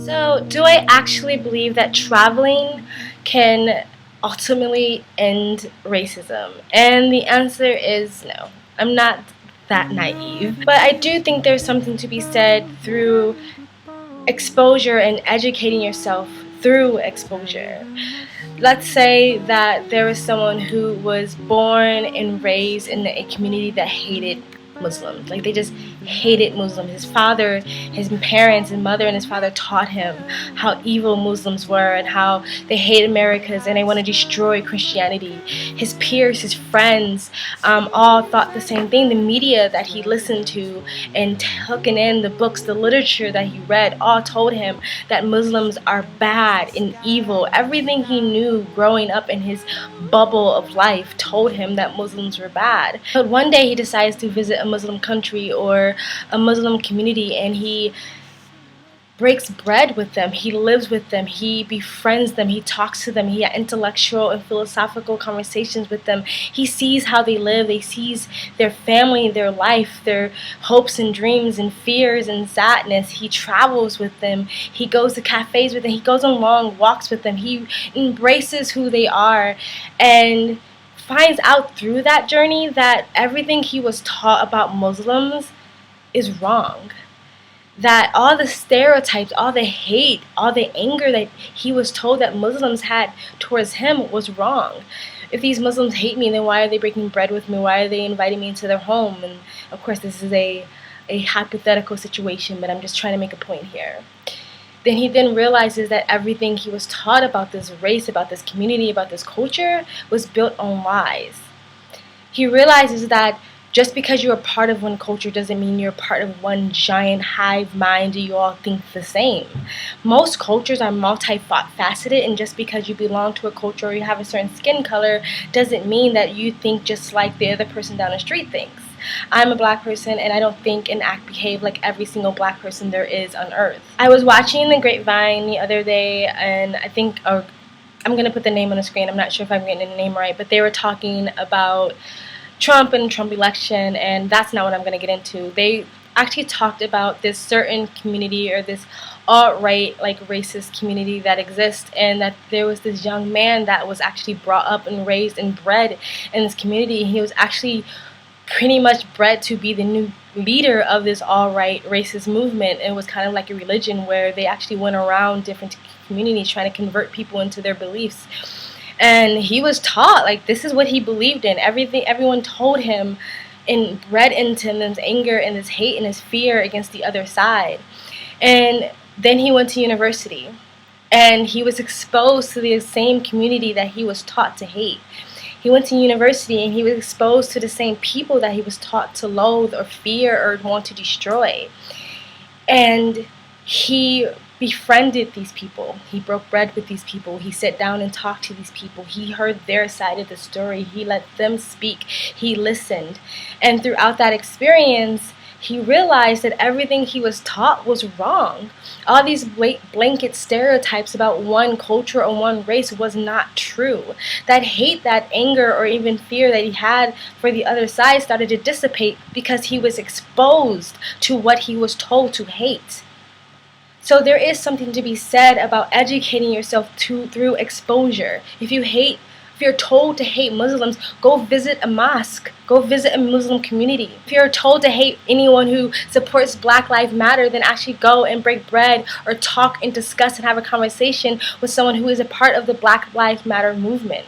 So, do I actually believe that traveling can ultimately end racism? And the answer is no. I'm not that naive. But I do think there's something to be said through exposure and educating yourself through exposure. Let's say that there was someone who was born and raised in a community that hated Muslims. Like, they just hated Muslims. His father, his parents, his mother and his father taught him how evil Muslims were and how they hate Americans and they want to destroy Christianity. His peers, his friends, all thought the same thing. The media that he listened to and taking in the books, the literature that he read, all told him that Muslims are bad and evil. Everything he knew growing up in his bubble of life told him that Muslims were bad. But one day he decides to visit a Muslim country or a Muslim community, and he breaks bread with them, he lives with them, he befriends them, he talks to them, he had intellectual and philosophical conversations with them. He sees how they live, he sees their family, their life, their hopes and dreams and fears and sadness. He travels with them, he goes to cafes with them, he goes on long walks with them, he embraces who they are, and finds out through that journey that everything he was taught about Muslims is wrong. That all the stereotypes, all the hate, all the anger that he was told that Muslims had towards him was wrong. If these Muslims hate me, then why are they breaking bread with me? Why are they inviting me into their home? And of course, this is a hypothetical situation, but I'm just trying to make a point here. Then he realizes that everything he was taught about this race, about this community, about this culture was built on lies. He realizes that just because you're a part of one culture doesn't mean you're part of one giant hive mind and you all think the same. Most cultures are multifaceted, and just because you belong to a culture or you have a certain skin color doesn't mean that you think just like the other person down the street thinks. I'm a black person and I don't think and act, behave like every single black person there is on earth. I was watching the Grapevine the other day, and I think I'm going to put the name on the screen. I'm not sure if I'm getting the name right, but they were talking about Trump and Trump election, and that's not what I'm going to get into. They actually talked about this certain community or this alt-right, like, racist community that exists, and that there was this young man that was actually brought up and raised and bred in this community. He was actually pretty much bred to be the new leader of this alt-right racist movement. It was kind of like a religion where they actually went around different communities trying to convert people into their beliefs. And he was taught, like, this is what he believed in. Everyone told him and bred into him this anger and this hate and this fear against the other side. And then he went to university, and he was exposed to the same community that he was taught to hate. He went to university and he was exposed to the same people that he was taught to loathe or fear or want to destroy. And he befriended these people. He broke bread with these people. He sat down and talked to these people. He heard their side of the story. He let them speak. He listened. And throughout that experience, he realized that everything he was taught was wrong. All these blanket stereotypes about one culture or one race was not true. That hate, that anger, or even fear that he had for the other side started to dissipate because he was exposed to what he was told to hate. So there is something to be said about educating yourself through exposure. If you're told to hate Muslims, go visit a mosque. Go visit a Muslim community. If you're told to hate anyone who supports Black Lives Matter, then actually go and break bread or talk and discuss and have a conversation with someone who is a part of the Black Lives Matter movement.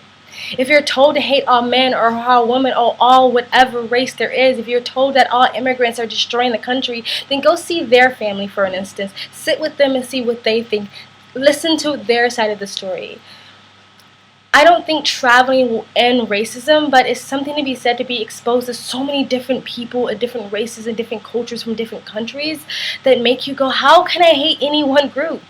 If you're told to hate all men or all women or all whatever race there is, if you're told that all immigrants are destroying the country, then go see their family for an instance. Sit with them and see what they think. Listen to their side of the story. I don't think traveling will end racism, but it's something to be said to be exposed to so many different people and different races and different cultures from different countries that make you go, how can I hate any one group?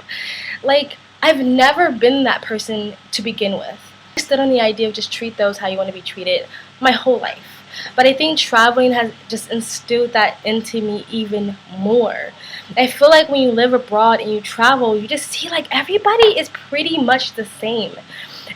Like, I've never been that person to begin with. I stood on the idea of just treat those how you want to be treated my whole life. But I think traveling has just instilled that into me even more. I feel like when you live abroad and you travel, you just see like everybody is pretty much the same.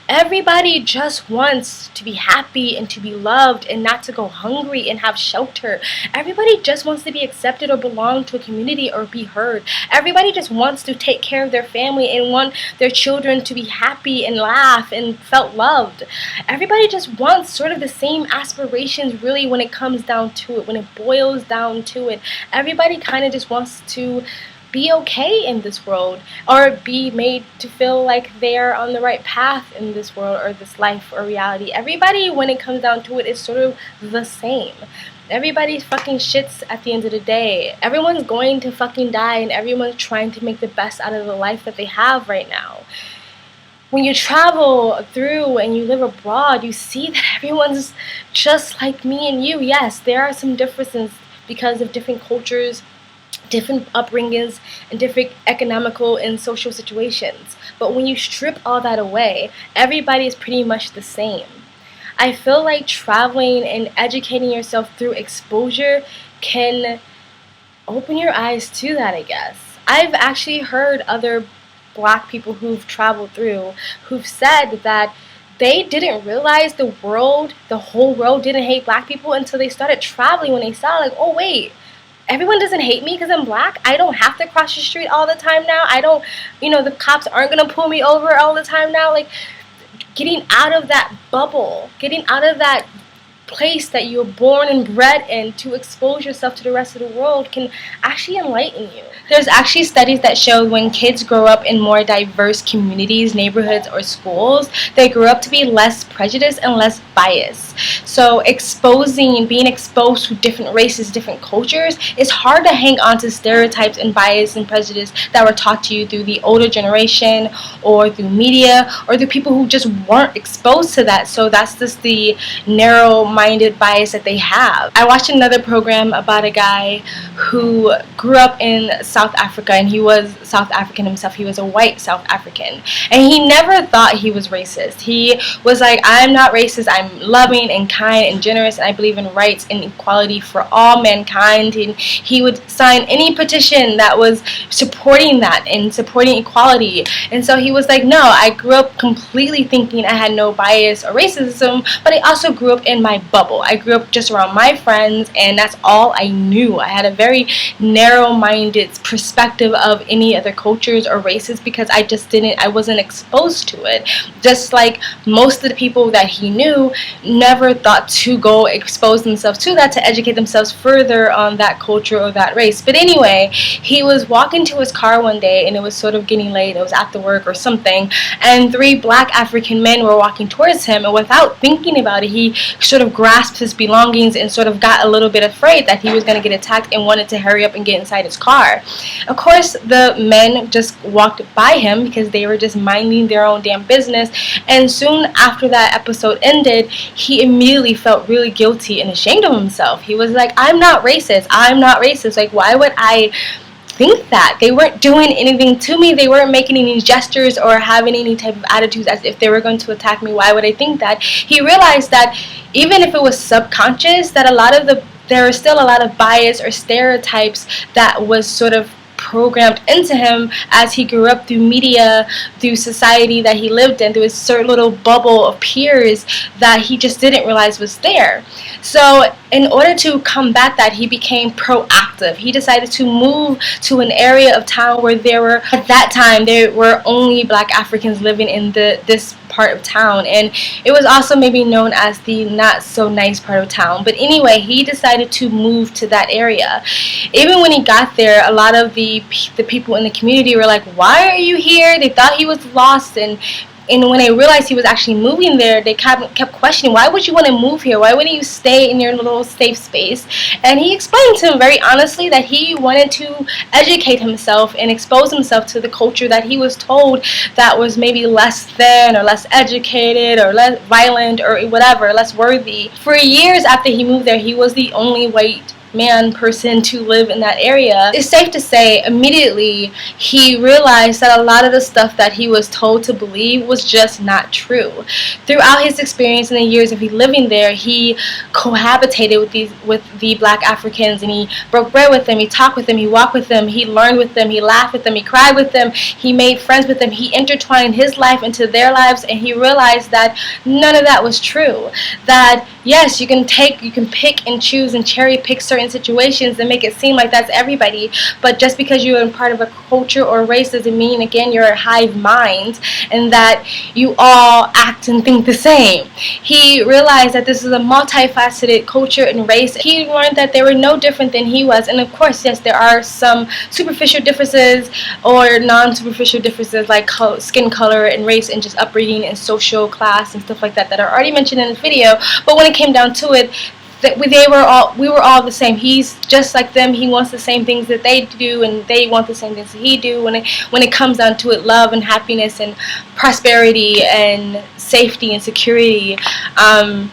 Everybody just wants to be happy and to be loved and not to go hungry and have shelter. Everybody just wants to be accepted or belong to a community or be heard. Everybody just wants to take care of their family and want their children to be happy and laugh and felt loved. Everybody just wants sort of the same aspirations, really, when it comes down to it, when it boils down to it. Everybody kind of just wants to be okay in this world, or be made to feel like they're on the right path in this world or this life or reality. Everybody, when it comes down to it, is sort of the same. Everybody fucking shits at the end of the day. Everyone's going to fucking die, and everyone's trying to make the best out of the life that they have right now. When you travel through and you live abroad, you see that everyone's just like me and you. Yes, there are some differences because of different cultures, different upbringings, and different economical and social situations. But when you strip all that away, everybody is pretty much the same. I feel like traveling and educating yourself through exposure can open your eyes to that, I guess. I've actually heard other Black people who've traveled through who've said that they didn't realize the whole world didn't hate Black people until they started traveling, when they saw, like, oh wait, everyone doesn't hate me because I'm Black. I don't have to cross the street all the time now. I don't, the cops aren't going to pull me over all the time now. Like, getting out of that bubble, getting out of that place that you were born and bred in to expose yourself to the rest of the world can actually enlighten you. There's actually studies that show when kids grow up in more diverse communities, neighborhoods, or schools, they grow up to be less prejudiced and less biased. So being exposed to different races, different cultures, it's hard to hang on to stereotypes and bias and prejudice that were taught to you through the older generation or through media or through people who just weren't exposed to that. So that's just the narrow-minded bias that they have. I watched another program about a guy who grew up in South Africa, and he was South African himself. He was a white South African, and he never thought he was racist. He was like, I'm not racist, I'm loving and kind and generous, and I believe in rights and equality for all mankind. And he would sign any petition that was supporting that and supporting equality. And so he was like, no, I grew up completely thinking I had no bias or racism, but I also grew up in my bubble. I grew up just around my friends, and that's all I knew. I had a very narrow-minded perspective of any other cultures or races because I wasn't exposed to it. Just like most of the people that he knew never thought to go expose themselves to that, to educate themselves further on that culture or that race. But anyway, he was walking to his car one day, and it was sort of getting late. It was after work or something, and 3 Black African men were walking towards him, and without thinking about it, he sort of grasped his belongings and sort of got a little bit afraid that he was going to get attacked and wanted to hurry up and get inside his car. Of course, the men just walked by him because they were just minding their own damn business, and soon after that episode ended, he immediately felt really guilty and ashamed of himself. He was like, I'm not racist. Like, why would I think that? They weren't doing anything to me. They weren't making any gestures or having any type of attitudes as if they were going to attack me. Why would I think that? He realized that even if it was subconscious, that there was still a lot of bias or stereotypes that was sort of programmed into him as he grew up through media, through society that he lived in, through his certain little bubble of peers that he just didn't realize was there. So in order to combat that, he became proactive. He decided to move to an area of town where at that time there were only Black Africans living in this part of town, and it was also maybe known as the not so nice part of town. But anyway, he decided to move to that area. Even when he got there, a lot of the people in the community were like, why are you here? They thought he was lost, and when they realized he was actually moving there, they kept questioning, why would you want to move here? Why wouldn't you stay in your little safe space? And he explained to them very honestly that he wanted to educate himself and expose himself to the culture that he was told that was maybe less than or less educated or less violent or whatever, less worthy. For years after he moved there, he was the only white man person to live in that area, it's safe to say immediately he realized that a lot of the stuff that he was told to believe was just not true. Throughout his experience in the years of he living there, he cohabitated with the black Africans, and he broke bread with them, he talked with them, he walked with them, he learned with them, he laughed with them, he cried with them, he made friends with them, he intertwined his life into their lives, and he realized that none of that was true. That yes, you can pick and choose and cherry pick certain situations and make it seem like that's everybody, but just because you're part of a culture or race doesn't mean, again, you're a hive mind and that you all act and think the same. He realized that this is a multifaceted culture and race. He learned that they were no different than he was, and of course, yes, there are some superficial differences or non-superficial differences like skin color and race and just upbringing and social class and stuff like that are already mentioned in this video. But when it came down to it, that we were all the same. He's just like them. He wants the same things that they do, and they want the same things that he do. When it comes down to it, love and happiness and prosperity and safety and security. But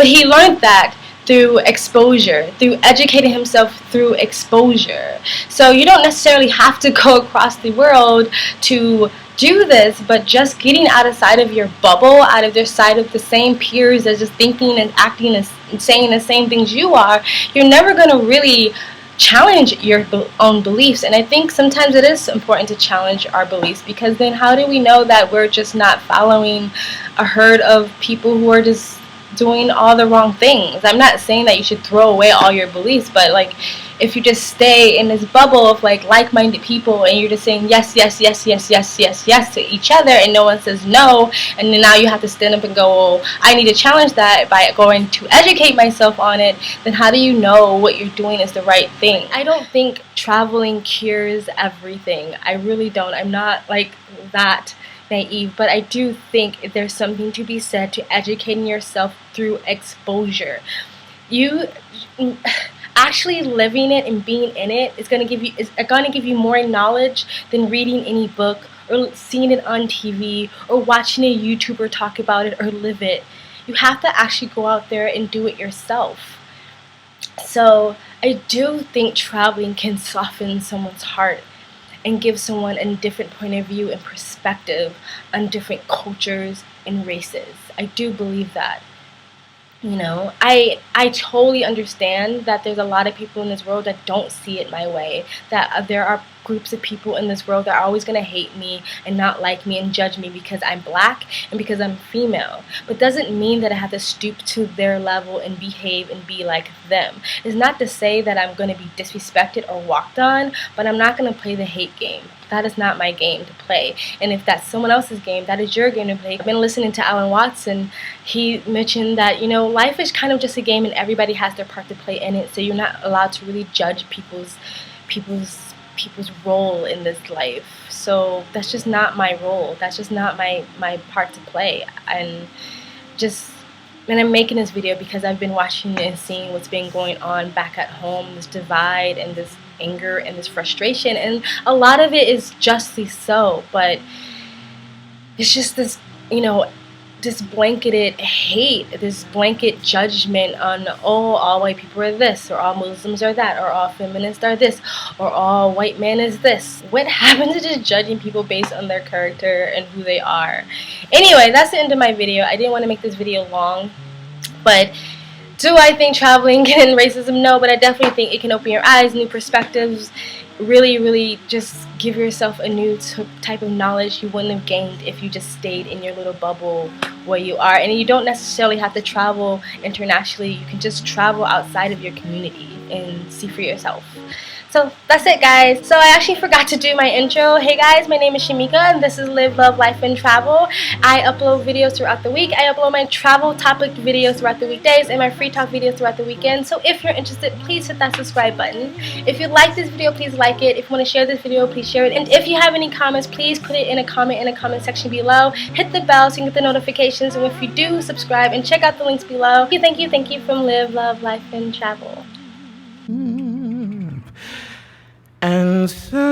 he learned that through exposure, through educating himself through exposure. So you don't necessarily have to go across the world to do this, but just getting outside of your bubble, out of their side of the same peers that just thinking and acting and saying the same things you are, you're never going to really challenge your own beliefs. And I think sometimes it is important to challenge our beliefs, because then how do we know that we're just not following a herd of people who are just doing all the wrong things? I'm not saying that you should throw away all your beliefs, but like if you just stay in this bubble of like-minded people and you're just saying yes, yes, yes, yes, yes, yes, yes to each other, and no one says no, and then now you have to stand up and go, well, I need to challenge that by going to educate myself on it, then how do you know what you're doing is the right thing? I don't think traveling cures everything. I really don't. I'm not like that naive, but I do think there's something to be said to educating yourself through exposure. You actually living it and being in it is going to give you more knowledge than reading any book or seeing it on TV or watching a YouTuber talk about it or live it. You have to actually go out there and do it yourself. So I do think traveling can soften someone's heart and give someone a different point of view and perspective on different cultures and races. I do believe that. You know, I totally understand that there's a lot of people in this world that don't see it my way, that there are groups of people in this world that are always going to hate me and not like me and judge me because I'm black and because I'm female. But doesn't mean that I have to stoop to their level and behave and be like them. It's not to say that I'm going to be disrespected or walked on, but I'm not going to play the hate game. That is not my game to play. And if that's someone else's game, that is your game to play. I've been listening to Alan Watson. He mentioned that, you know, life is kind of just a game and everybody has their part to play in it. So you're not allowed to really judge people's role in this life. So that's just not my role. That's just not my part to play. And I'm making this video because I've been watching and seeing what's been going on back at home, this divide and this anger and this frustration, and a lot of it is justly so, but it's just this, you know, this blanketed hate, this blanket judgment on, oh, all white people are this, or all Muslims are that, or all feminists are this, or all white men is this. What happened to just judging people based on their character and who they are? Anyway, that's the end of my video. I didn't want to make this video long, but do I think traveling can end racism? No, but I definitely think it can open your eyes, new perspectives, really, really just give yourself a new type of knowledge you wouldn't have gained if you just stayed in your little bubble where you are. And you don't necessarily have to travel internationally. You can just travel outside of your community and see for yourself. So that's it, guys. So I actually forgot to do my intro. Hey guys, my name is Shamika and this is Live, Love, Life, and Travel. I upload videos throughout the week. I upload my travel topic videos throughout the weekdays and my free talk videos throughout the weekend. So if you're interested, please hit that subscribe button. If you like this video, please like it. If you want to share this video, please share it. And if you have any comments, please put it in a comment section below. Hit the bell so you can get the notifications. And if you do, subscribe and check out the links below. Thank you from Live, Love, Life, and Travel. And so